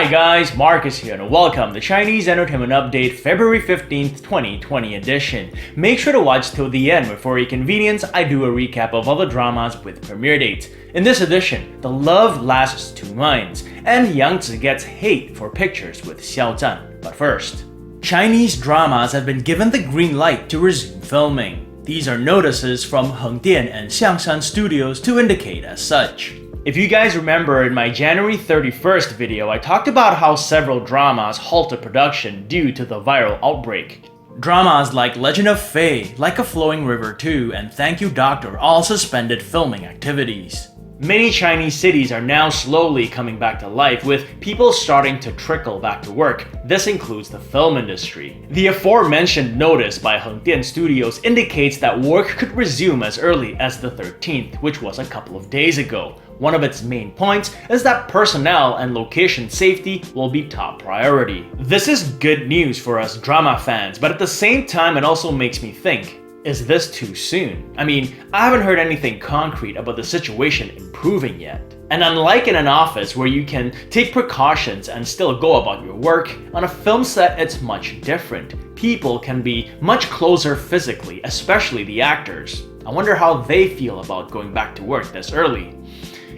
Hi guys, Marcus here and welcome to Chinese Entertainment Update February 15th, 2020 edition. Make sure to watch till the end, where for your convenience, I do a recap of all the dramas with premiere dates. In this edition, the love lasts two minds, and Yang Zi gets hate for pictures with Xiao Zhan. But first, Chinese dramas have been given the green light to resume filming. These are notices from Hengdian and Xiao Zhan studios to indicate as such. If you guys remember in my January 31st video, I talked about how several dramas halted production due to the viral outbreak. Dramas like Legend of Fei, Like a Flowing River 2, and Thank You Doctor all suspended filming activities. Many Chinese cities are now slowly coming back to life, with people starting to trickle back to work. This includes the film industry. The aforementioned notice by Hengdian Studios indicates that work could resume as early as the 13th, which was a couple of days ago. One of its main points is that personnel and location safety will be top priority. This is good news for us drama fans, but at the same time it also makes me think, is this too soon? I mean, I haven't heard anything concrete about the situation improving yet. And unlike in an office where you can take precautions and still go about your work, on a film set it's much different. People can be much closer physically, especially the actors. I wonder how they feel about going back to work this early.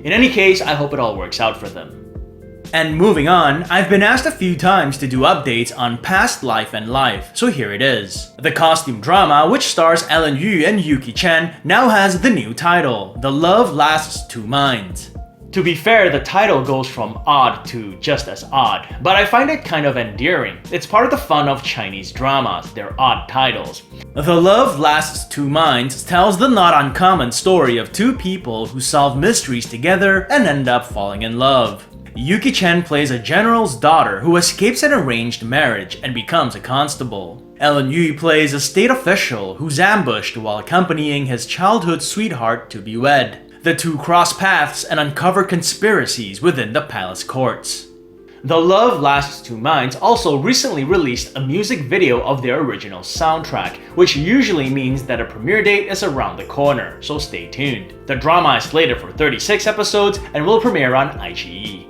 In any case, I hope it all works out for them. And moving on, I've been asked a few times to do updates on Past Life and Life, so here it is. The costume drama, which stars Ellen Yu and Yuki Chen, now has the new title, The Love Lasts Two Minds. To be fair, the title goes from odd to just as odd, but I find it kind of endearing. It's part of the fun of Chinese dramas, their odd titles. The Love Lasts Two Minds tells the not uncommon story of two people who solve mysteries together and end up falling in love. Yuki Chen plays a general's daughter who escapes an arranged marriage and becomes a constable. Ellen Yu plays a state official who's ambushed while accompanying his childhood sweetheart to be wed. The two cross paths and uncover conspiracies within the palace courts. The Love Lasts Two Minds also recently released a music video of their original soundtrack, which usually means that a premiere date is around the corner, so stay tuned. The drama is slated for 36 episodes and will premiere on iQIYI.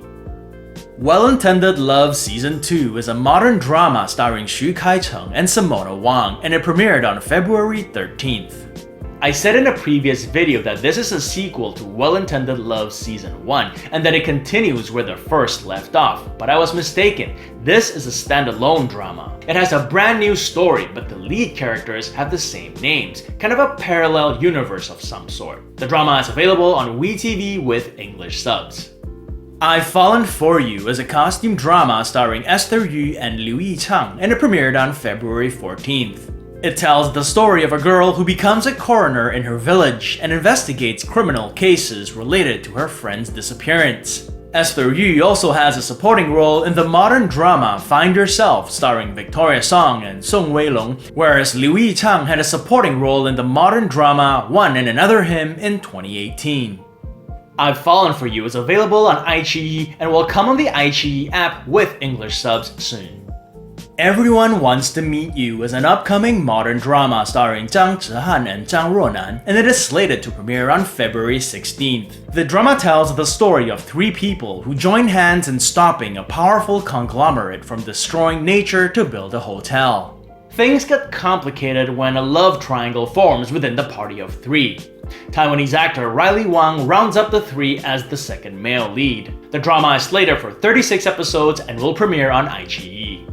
Wellintended Love Season 2 is a modern drama starring Xu Kaicheng and Simona Wang, and it premiered on February 13th. I said in a previous video that this is a sequel to Wellintended Love Season 1 and that it continues where the first left off, but I was mistaken. This is a standalone drama. It has a brand new story, but the lead characters have the same names, kind of a parallel universe of some sort. The drama is available on WeTV with English subs. I've Fallen For You is a costume drama starring Esther Yu and Liu Yichang, and it premiered on February 14th. It tells the story of a girl who becomes a coroner in her village and investigates criminal cases related to her friend's disappearance. Esther Yu also has a supporting role in the modern drama Find Yourself starring Victoria Song and Song Weilong, whereas Liu Yichang had a supporting role in the modern drama One and Another Him in 2018. I've Fallen For You is available on iQIYI and will come on the iQIYI app with English subs soon. Everyone Wants to Meet You is an upcoming modern drama starring Zhang Zhihan and Zhang Ruonan, and it is slated to premiere on February 16th. The drama tells the story of three people who join hands in stopping a powerful conglomerate from destroying nature to build a hotel. Things get complicated when a love triangle forms within the party of three. Taiwanese actor Riley Wang rounds up the three as the second male lead. The drama is slated for 36 episodes and will premiere on iQIYI.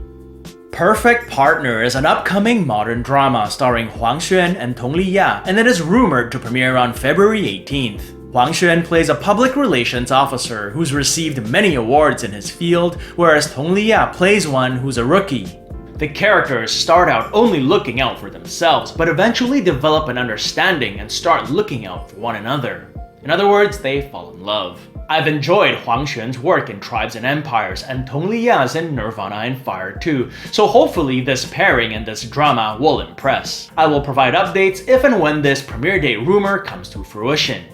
Perfect Partner is an upcoming modern drama starring Huang Xuan and Tong Liya, and it is rumored to premiere on February 18th. Huang Xuan plays a public relations officer who's received many awards in his field, whereas Tong Liya plays one who's a rookie. The characters start out only looking out for themselves, but eventually develop an understanding and start looking out for one another. In other words, they fall in love. I've enjoyed Huang Xuan's work in Tribes and Empires and Tong Liya's in Nirvana and Fire 2, so hopefully this pairing and this drama will impress. I will provide updates if and when this premiere date rumor comes to fruition.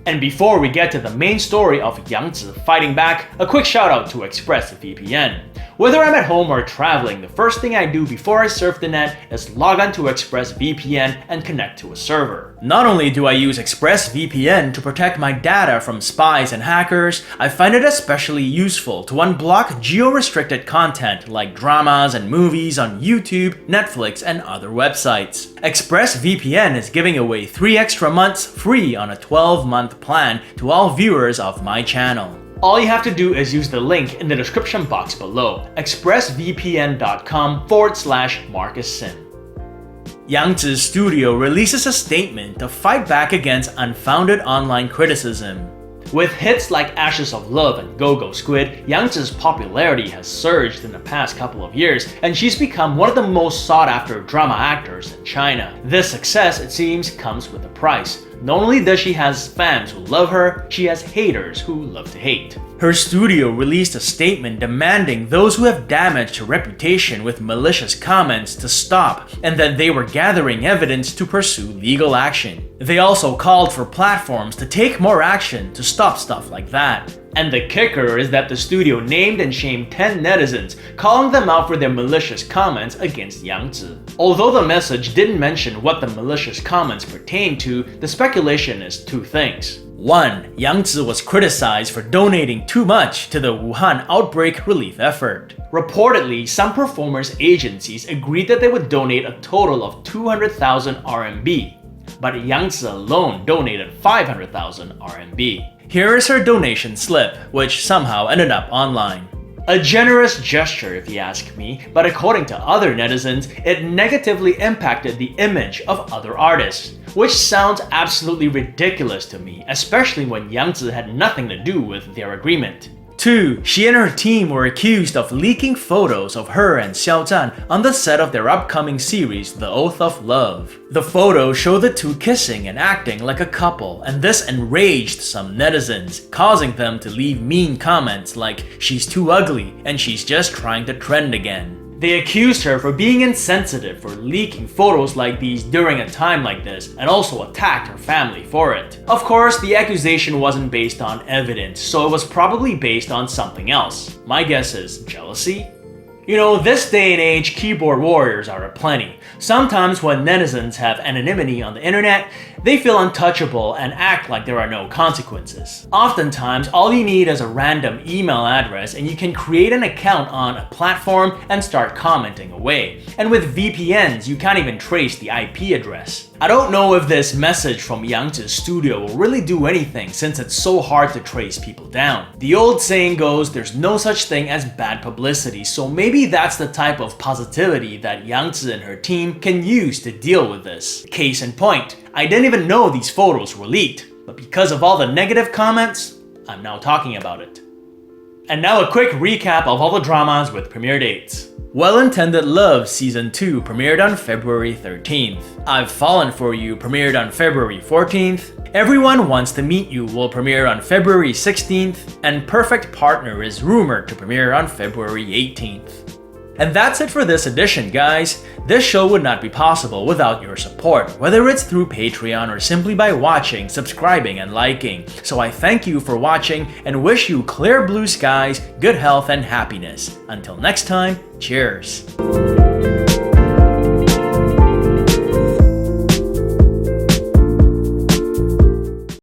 And before we get to the main story of Yang Zi fighting back, a quick shout out to Express VPN. Whether I'm at home or traveling, the first thing I do before I surf the net is log on to Express VPN and connect to a server. Not only do I use Express VPN to protect my data from spies and hackers, I find it especially useful to unblock geo-restricted content like dramas and movies on YouTube, Netflix, and other websites. Express VPN is giving away 3 extra months free on a 12-month plan to all viewers of my channel. All you have to do is use the link in the description box below, expressvpn.com/MarcusSim. Yang Zi's studio releases a statement to fight back against unfounded online criticism. With hits like Ashes of Love and Go-Go Squid, Yang Zi's popularity has surged in the past couple of years, and she's become one of the most sought-after drama actors in China. This success, it seems, comes with a price. Not only does she have fans who love her, she has haters who love to hate. Her studio released a statement demanding those who have damaged her reputation with malicious comments to stop, and that they were gathering evidence to pursue legal action. They also called for platforms to take more action to stop stuff like that. And the kicker is that the studio named and shamed 10 netizens, calling them out for their malicious comments against Yang Zi. Although the message didn't mention what the malicious comments pertain to, the speculation is 2 things. 1. Yang Zi was criticized for donating too much to the Wuhan outbreak relief effort. Reportedly, some performers' agencies agreed that they would donate a total of 200,000 RMB, but Yang Zi alone donated 500,000 RMB. Here is her donation slip, which somehow ended up online. A generous gesture if you ask me, but according to other netizens, it negatively impacted the image of other artists, which sounds absolutely ridiculous to me, especially when Yang Zi had nothing to do with their agreement. 2. She and her team were accused of leaking photos of her and Xiao Zhan on the set of their upcoming series, The Oath of Love. The photos show the two kissing and acting like a couple, and this enraged some netizens, causing them to leave mean comments like "she's too ugly" and "she's just trying to trend again." They accused her for being insensitive for leaking photos like these during a time like this, and also attacked her family for it. Of course, the accusation wasn't based on evidence, so it was probably based on something else. My guess is jealousy? You know, this day and age, keyboard warriors are aplenty. Sometimes when netizens have anonymity on the internet, they feel untouchable and act like there are no consequences. Oftentimes, all you need is a random email address and you can create an account on a platform and start commenting away. And with VPNs, you can't even trace the IP address. I don't know if this message from Yang Zi's studio will really do anything since it's so hard to trace people down. The old saying goes, there's no such thing as bad publicity, so maybe that's the type of positivity that Yang Zi and her team can use to deal with this. Case in point, I didn't even know these photos were leaked, but because of all the negative comments, I'm now talking about it. And now a quick recap of all the dramas with premiere dates. Wellintended Love Season 2 premiered on February 13th. I've Fallen For You premiered on February 14th. Everyone Wants to Meet You will premiere on February 16th. And Perfect Partner is rumored to premiere on February 18th. And that's it for this edition, guys. This show would not be possible without your support, whether it's through Patreon or simply by watching, subscribing, and liking. So I thank you for watching and wish you clear blue skies, good health, and happiness. Until next time, cheers!